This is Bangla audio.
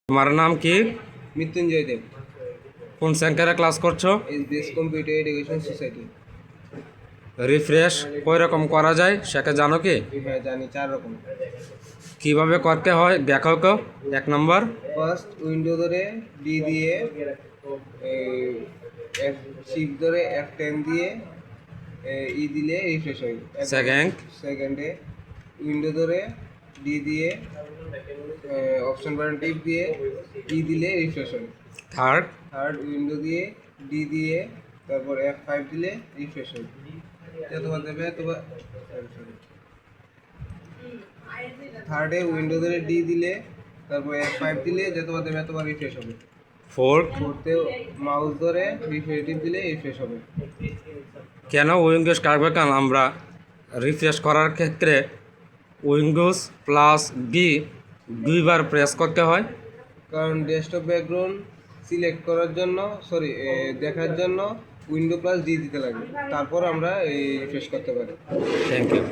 তোমার নাম কি? মৃত্যুঞ্জয় দেব। কোন সেন্টারে ক্লাস করছো? SBS computer education society. Refresh কয় রকম করা যায় সেটা জানো কি? হ্যাঁ জানি, 4 রকম। কিভাবে করতে হয় দেখাও তো। 1 নম্বর, ফার্স্ট উইন্ডো ধরে ডি দিয়ে, শিফট ধরে F10 দিয়ে ই দিলে রিফ্রেশ হয়। সেকেন্ড, সেকেন্ডে উইন্ডো ধরে ডি দিয়ে অপশন বাটন টিপ দিয়ে ই দিলে রিফ্রেশ হয়। থার্ড, থার্ড উইন্ডো দিয়ে ডি দিয়ে তারপর F5 দিলে রিফ্রেশ হয়। থার্ডে উইন্ডো ধরে ডি দিলে তারপর F5 দিলে যতবার রিফ্রেশ হবে। ফোর্থ, ফোর্থে মাউস ধরে রিফ্রেশ টিপ দিলে রিফ্রেশ হবে। কেন উইন্ডোজ কার্যক্রম আমরা রিফ্রেশ করার ক্ষেত্রে উইন্ডোজ প্লাস বি দুইবার প্রেস করতে হয়? কারণ ডেস্কটপ ব্যাকগ্রাউন্ড সিলেক্ট করার জন্য দেখার জন্য উইন্ডো প্লাস ডি দিতে লাগে, তারপর আমরা রিফ্রেশ করতে পারি। Thank you.